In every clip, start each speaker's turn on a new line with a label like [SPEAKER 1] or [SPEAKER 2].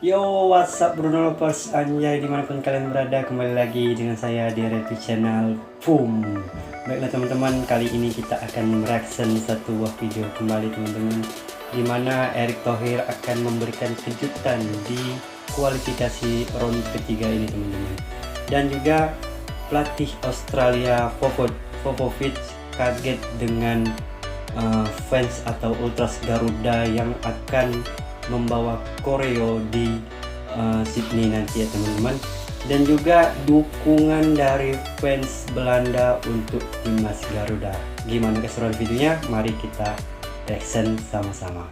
[SPEAKER 1] Yo, what's up Bruno Lovers, anjay dimanapun kalian berada, kembali lagi dengan saya di Review Channel. Boom. Baiklah teman-teman, kali ini kita akan mereaction satu buah video kembali teman-teman, dimana Erick Thohir akan memberikan kejutan di kualifikasi round ketiga ini teman-teman. Dan juga pelatih Australia Popovic kaget dengan fans atau ultras Garuda yang akan membawa koreo di Sydney nanti ya teman-teman. Dan juga dukungan dari fans Belanda untuk timnas Garuda. Gimana keseruan videonya? Mari kita reaction sama-sama.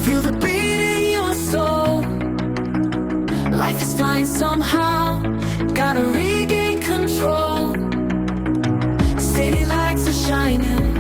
[SPEAKER 2] Feel the beat in your soul. Life is flying somehow. Gotta regain control. City lights are shining.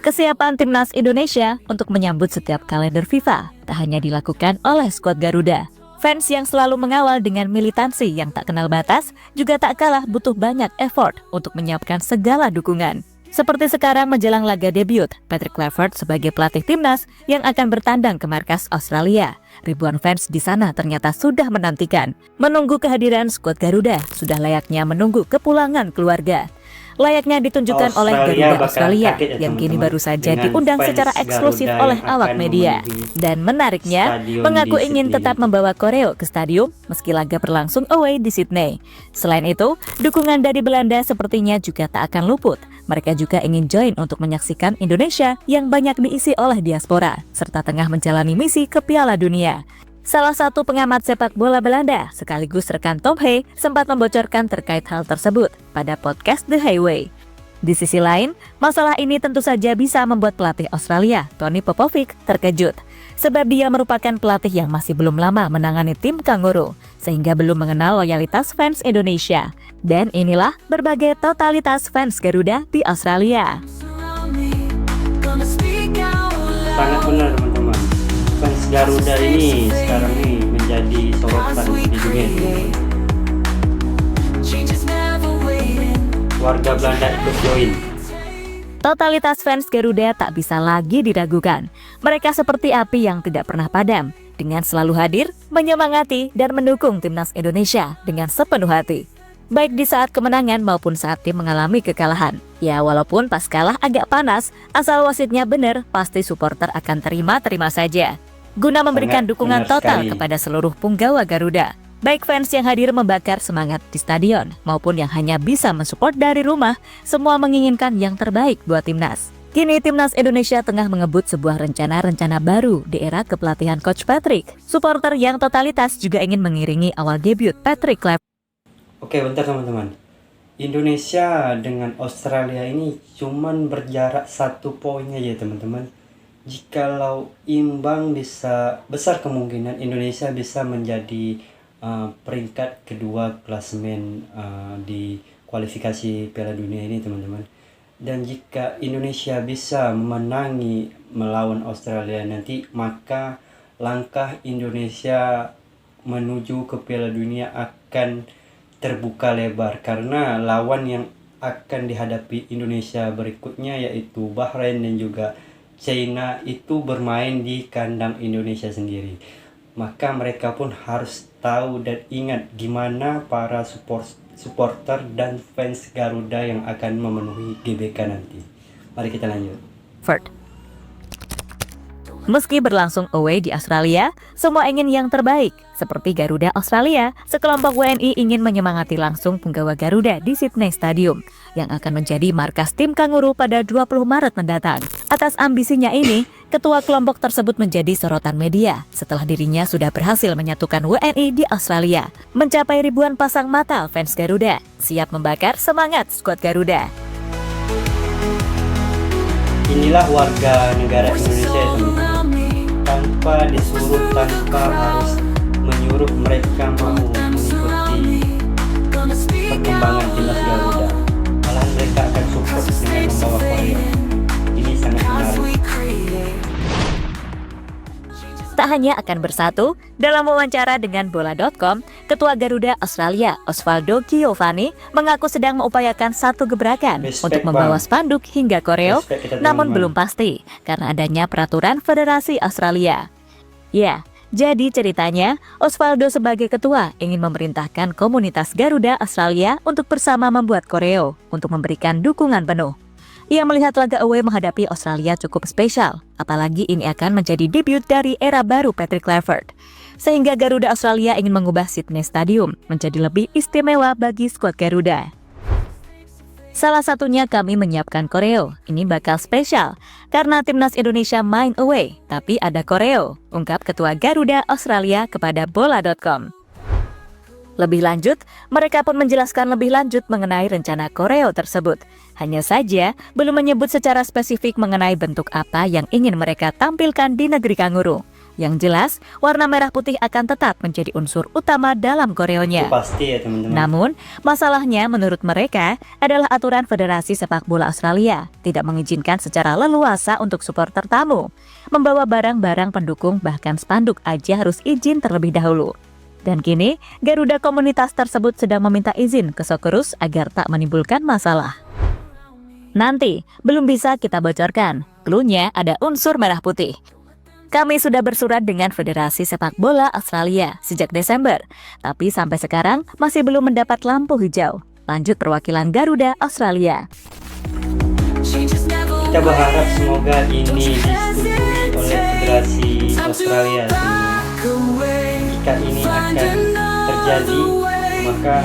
[SPEAKER 3] Kesiapan timnas Indonesia untuk menyambut setiap kalender FIFA tak hanya dilakukan oleh skuad Garuda. Fans yang selalu mengawal dengan militansi yang tak kenal batas juga tak kalah butuh banyak effort untuk menyiapkan segala dukungan. Seperti sekarang menjelang laga debut Patrick Kluivert sebagai pelatih timnas yang akan bertandang ke markas Australia. Ribuan fans di sana ternyata sudah menantikan. Menunggu kehadiran skuad Garuda sudah layaknya menunggu kepulangan keluarga. Layaknya ditunjukkan oleh Garuda Australia yang kini baru saja diundang secara eksklusif oleh awak media. Dan menariknya, mengaku ingin tetap membawa koreo ke stadium meski laga berlangsung away di Sydney. Selain itu, dukungan dari Belanda sepertinya juga tak akan luput. Mereka juga ingin join untuk menyaksikan Indonesia yang banyak diisi oleh diaspora, serta tengah menjalani misi ke Piala Dunia. Salah satu pengamat sepak bola Belanda sekaligus rekan Tom Hay sempat membocorkan terkait hal tersebut pada podcast The Highway. Di sisi lain, masalah ini tentu saja bisa membuat pelatih Australia, Tony Popovic, terkejut. Sebab dia merupakan pelatih yang masih belum lama menangani tim Kanguru, sehingga belum mengenal loyalitas fans Indonesia. Dan inilah berbagai totalitas fans Garuda di Australia.
[SPEAKER 1] Sangat benar teman-teman, fans Garuda ini sekarang ini menjadi sorotan di dunia. Warga Belanda ikut join.
[SPEAKER 3] Totalitas fans Garuda tak bisa lagi diragukan. Mereka seperti api yang tidak pernah padam, dengan selalu hadir, menyemangati, dan mendukung timnas Indonesia dengan sepenuh hati. Baik di saat kemenangan maupun saat tim mengalami kekalahan. Ya, walaupun pas kalah agak panas, asal wasitnya benar, pasti supporter akan terima-terima saja. Guna memberikan dukungan total kepada seluruh punggawa Garuda. Baik fans yang hadir membakar semangat di stadion, maupun yang hanya bisa mensupport dari rumah, semua menginginkan yang terbaik buat timnas. Kini timnas Indonesia tengah mengebut sebuah rencana baru di era kepelatihan Coach Patrick. Supporter yang totalitas juga ingin mengiringi awal debut Patrick Kluivert.
[SPEAKER 1] Oke, bentar teman-teman. Indonesia dengan Australia ini cuman berjarak 1 poin aja teman-teman. Jikalau imbang, bisa besar kemungkinan Indonesia bisa menjadi peringkat kedua klasemen di kualifikasi Piala Dunia ini teman-teman. Dan jika Indonesia bisa memenangi melawan Australia nanti, maka langkah Indonesia menuju ke Piala Dunia akan terbuka lebar, karena lawan yang akan dihadapi Indonesia berikutnya yaitu Bahrain dan juga China itu bermain di kandang Indonesia sendiri. Maka mereka pun harus tahu dan ingat gimana para supporter dan fans Garuda yang akan memenuhi GBK nanti. Mari kita lanjut.
[SPEAKER 3] Meski berlangsung away di Australia, semua ingin yang terbaik. Seperti Garuda Australia, sekelompok WNI ingin menyemangati langsung punggawa Garuda di Sydney Stadium, yang akan menjadi markas tim Kanguru pada 20 Maret mendatang. Atas ambisinya ini, ketua kelompok tersebut menjadi sorotan media setelah dirinya sudah berhasil menyatukan WNI di Australia. Mencapai ribuan pasang mata fans Garuda, siap membakar semangat skuad Garuda.
[SPEAKER 1] Inilah warga negara Indonesia teman-teman. Tanpa disuruh, tanpa harus menyuruh, mereka mau mengikuti perkembangan timnas Garuda. Malahan mereka akan support dengan membawa koreo. Ini sangat menarik.
[SPEAKER 3] Tak hanya akan bersatu. Dalam wawancara dengan Bola.com, Ketua Garuda Australia, Osvaldo Giovanni, mengaku sedang mengupayakan satu gebrakan
[SPEAKER 1] Respect,
[SPEAKER 3] untuk membawa
[SPEAKER 1] Bang.
[SPEAKER 3] spanduk hingga koreo,
[SPEAKER 1] Respect kita,
[SPEAKER 3] namun
[SPEAKER 1] teman-teman.
[SPEAKER 3] belum pasti karena adanya peraturan Federasi Australia. Ya, jadi ceritanya, Osvaldo sebagai ketua ingin memerintahkan komunitas Garuda Australia untuk bersama membuat koreo untuk memberikan dukungan penuh. Ia melihat laga away menghadapi Australia cukup spesial, apalagi ini akan menjadi debut dari era baru Patrick Kluivert. Sehingga Garuda Australia ingin mengubah Sydney Stadium menjadi lebih istimewa bagi skuad Garuda. Salah satunya kami menyiapkan koreo. Ini bakal spesial karena timnas Indonesia main away, tapi ada koreo, ungkap Ketua Garuda Australia kepada Bola.com. Lebih lanjut, mereka pun menjelaskan lebih lanjut mengenai rencana koreo tersebut. Hanya saja, belum menyebut secara spesifik mengenai bentuk apa yang ingin mereka tampilkan di negeri kanguru. Yang jelas, warna merah putih akan tetap menjadi unsur utama dalam koreonya.
[SPEAKER 1] Itu pasti ya teman-teman.
[SPEAKER 3] Namun, masalahnya menurut mereka adalah aturan Federasi Sepak Bola Australia tidak mengizinkan secara leluasa untuk supporter tamu. Membawa barang-barang pendukung bahkan spanduk aja harus izin terlebih dahulu. Dan kini, Garuda komunitas tersebut sedang meminta izin ke Socceroos agar tak menimbulkan masalah. Nanti, belum bisa kita bocorkan, cluenya ada unsur merah putih. Kami sudah bersurat dengan Federasi Sepak Bola Australia sejak Desember, tapi sampai sekarang masih belum mendapat lampu hijau. Lanjut perwakilan Garuda Australia.
[SPEAKER 1] Kita berharap semoga ini disetujui oleh Federasi Australia. Jika ini akan terjadi, maka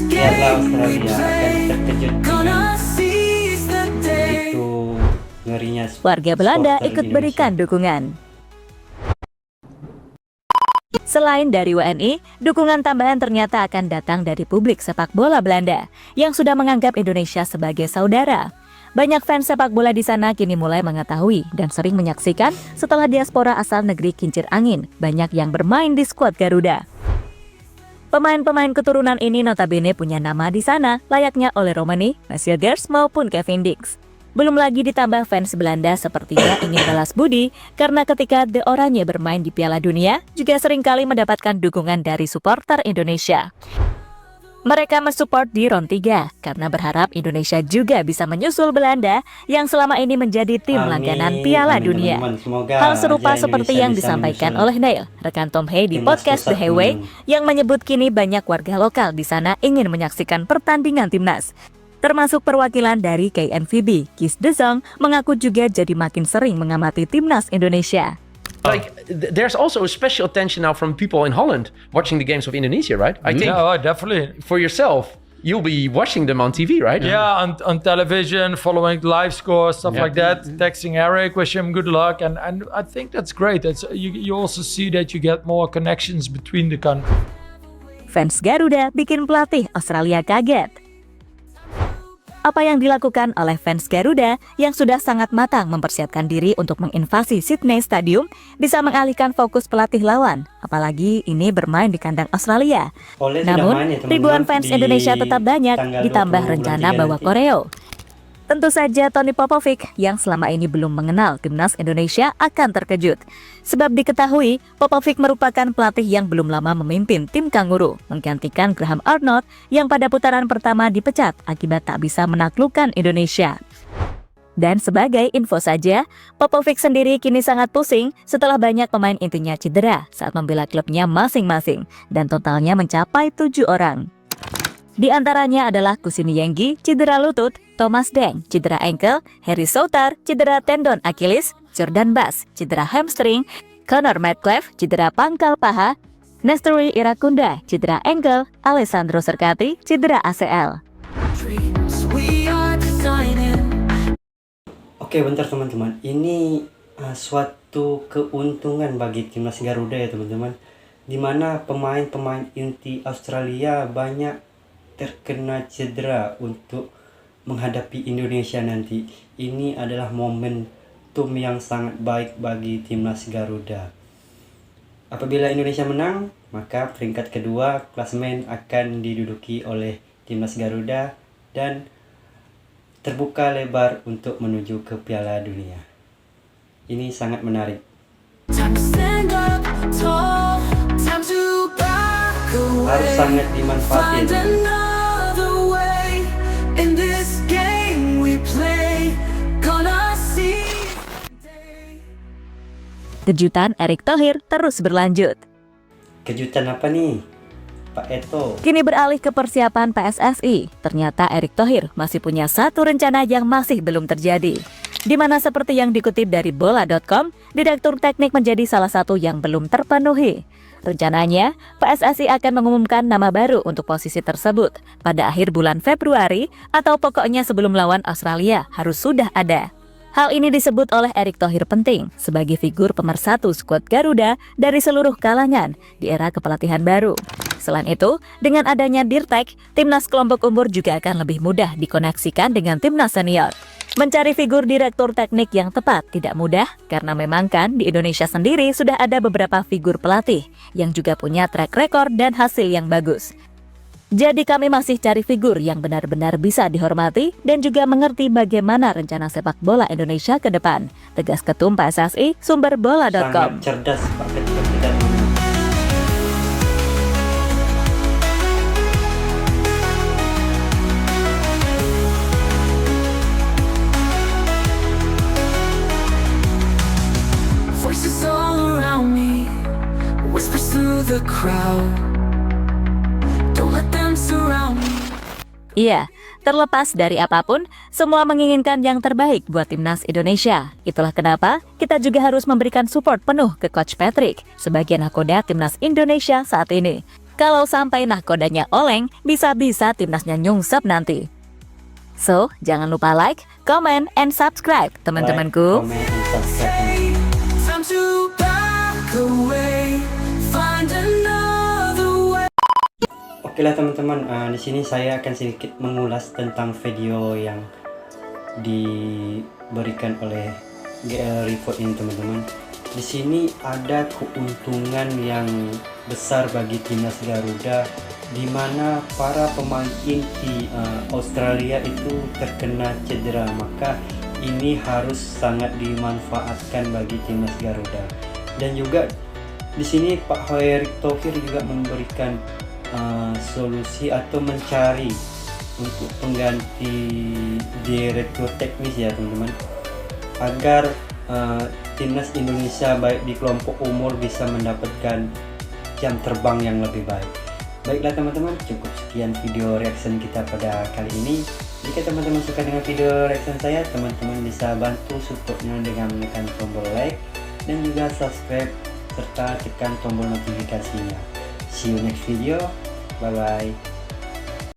[SPEAKER 1] biarlah Australia akan terkejut dengan begitu ngerinya.
[SPEAKER 3] Warga Belanda
[SPEAKER 1] supporter
[SPEAKER 3] ikut
[SPEAKER 1] Indonesia.
[SPEAKER 3] berikan dukungan. Selain dari WNI, dukungan tambahan ternyata akan datang dari publik sepak bola Belanda yang sudah menganggap Indonesia sebagai saudara. Banyak fans sepak bola di sana kini mulai mengetahui dan sering menyaksikan setelah diaspora asal negeri kincir angin, banyak yang bermain di skuad Garuda. Pemain-pemain keturunan ini notabene punya nama di sana, layaknya Ole Romani, Marcel Gers maupun Kevin Dix. Belum lagi ditambah fans Belanda sepertinya ingin balas budi karena ketika The Oranje bermain di Piala Dunia juga seringkali mendapatkan dukungan dari supporter Indonesia. Mereka mensupport di round 3 karena berharap Indonesia juga bisa menyusul Belanda yang selama ini menjadi tim
[SPEAKER 1] Amin,
[SPEAKER 3] langganan Piala
[SPEAKER 1] amin,
[SPEAKER 3] Dunia.
[SPEAKER 1] teman-teman. Semoga
[SPEAKER 3] Hal serupa
[SPEAKER 1] aja
[SPEAKER 3] seperti
[SPEAKER 1] Indonesia
[SPEAKER 3] yang
[SPEAKER 1] bisa
[SPEAKER 3] disampaikan
[SPEAKER 1] menyusul
[SPEAKER 3] oleh Neil, rekan Tom Hay di
[SPEAKER 1] timnas
[SPEAKER 3] podcast The
[SPEAKER 1] pusat
[SPEAKER 3] Highway,
[SPEAKER 1] dunia.
[SPEAKER 3] yang menyebut kini banyak warga lokal di sana ingin menyaksikan pertandingan timnas. Termasuk perwakilan dari KNVB, Kees de Jong, mengaku juga jadi makin sering mengamati timnas Indonesia.
[SPEAKER 4] Like, there's also a special attention now from people in Holland watching the games of Indonesia, right? I think
[SPEAKER 5] Yeah, definitely.
[SPEAKER 4] for yourself, you'll be watching them on TV, right?
[SPEAKER 5] Yeah, on television, following live scores, stuff
[SPEAKER 4] Yeah.
[SPEAKER 5] like that. Texting Eric, wish him good luck, and I think that's great. That's you also see that you get more connections between the countries.
[SPEAKER 3] Fans Garuda bikin pelatih Australia kaget. Apa yang dilakukan oleh fans Garuda yang sudah sangat matang mempersiapkan diri untuk menginvasi Sydney Stadium bisa mengalihkan fokus pelatih lawan, apalagi ini bermain di kandang Australia.
[SPEAKER 1] Oleh sudah
[SPEAKER 3] Namun,
[SPEAKER 1] main ya, teman-teman,
[SPEAKER 3] ribuan fans
[SPEAKER 1] di
[SPEAKER 3] Indonesia tetap banyak,
[SPEAKER 1] tanggal
[SPEAKER 3] ditambah
[SPEAKER 1] 20
[SPEAKER 3] rencana
[SPEAKER 1] bulan
[SPEAKER 3] bawa
[SPEAKER 1] 3 nanti.
[SPEAKER 3] koreo. Tentu saja Tony Popovic yang selama ini belum mengenal timnas Indonesia akan terkejut. Sebab diketahui Popovic merupakan pelatih yang belum lama memimpin tim Kanguru, menggantikan Graham Arnold yang pada putaran pertama dipecat akibat tak bisa menaklukkan Indonesia. Dan sebagai info saja, Popovic sendiri kini sangat pusing setelah banyak pemain intinya cedera saat membela klubnya masing-masing dan totalnya mencapai 7 orang. Di antaranya adalah Kusini Yenggi, cedera lutut, Thomas Deng, cedera ankle, Harry Soutar, cedera tendon Achilles, Jordan Bass, cedera hamstring, Connor Metcalf, cedera pangkal paha, Nestory Irakunda, cedera ankle, Alessandro Serkati, cedera ACL.
[SPEAKER 2] We are designing.
[SPEAKER 1] Oke, bentar teman-teman. Ini suatu keuntungan bagi timnas Garuda ya teman-teman. Dimana pemain-pemain inti Australia banyak terkena cedera untuk menghadapi Indonesia nanti. Ini adalah momentum yang sangat baik bagi timnas Garuda. Apabila Indonesia menang, maka peringkat kedua klasemen akan diduduki oleh timnas Garuda dan terbuka lebar untuk menuju ke Piala Dunia. Ini sangat menarik.
[SPEAKER 2] Time to stand tall. Time to back away.
[SPEAKER 1] Harus sangat dimanfaatin.
[SPEAKER 2] Find another way. In this game we play, gonna see.
[SPEAKER 3] Kejutan Erick Thohir terus berlanjut.
[SPEAKER 1] Kejutan apa nih, Pak Eto?
[SPEAKER 3] Kini beralih ke persiapan PSSI. Ternyata Erick Thohir masih punya satu rencana yang masih belum terjadi. Di mana seperti yang dikutip dari bola.com, Direktur Teknik menjadi salah satu yang belum terpenuhi. Rencananya, PSSI akan mengumumkan nama baru untuk posisi tersebut pada akhir bulan Februari atau pokoknya sebelum lawan Australia harus sudah ada. Hal ini disebut oleh Erick Thohir penting sebagai figur pemersatu skuad Garuda dari seluruh kalangan di era kepelatihan baru. Selain itu, dengan adanya Dirtek, timnas kelompok umur juga akan lebih mudah dikoneksikan dengan timnas senior. Mencari figur direktur teknik yang tepat tidak mudah karena memang kan di Indonesia sendiri sudah ada beberapa figur pelatih yang juga punya track record dan hasil yang bagus. Jadi kami masih cari figur yang benar-benar bisa dihormati dan juga mengerti bagaimana rencana sepak bola Indonesia ke depan. Tegas Ketum PSSI, sumber bola.com.
[SPEAKER 1] Sangat cerdas Pak Ketum dan
[SPEAKER 2] Voices all around me, whispers through the crowd. Don't let them surround me.
[SPEAKER 3] Iya, terlepas dari apapun, semua menginginkan yang terbaik buat timnas Indonesia. Itulah kenapa kita juga harus memberikan support penuh ke Coach Patrick sebagai nahkoda timnas Indonesia saat ini. Kalau sampai nahkodanya oleng, bisa-bisa timnasnya nyungsep nanti. So, jangan lupa like, comment, and subscribe, teman-temanku.
[SPEAKER 1] Like, comment, and subscribe.
[SPEAKER 2] Time to back away. Find another way.
[SPEAKER 1] Oke lah teman-teman, di sini saya akan sedikit mengulas tentang video yang diberikan oleh GL Report ini teman-teman. Di sini ada keuntungan yang besar bagi timnas Garuda, di mana para pemain inti Australia itu terkena cedera, maka ini harus sangat dimanfaatkan bagi timnas Garuda. Dan juga di sini Pak Erick Thohir juga memberikan solusi atau mencari untuk pengganti direktur teknis ya teman-teman, agar timnas Indonesia baik di kelompok umur bisa mendapatkan jam terbang yang lebih baik. Baiklah teman-teman, cukup sekian video reaction kita pada kali ini. Jika teman-teman suka dengan video reaction saya, teman-teman bisa bantu supportnya dengan menekan tombol like dan juga subscribe serta tekan tombol notifikasinya. See you next video. Bye bye.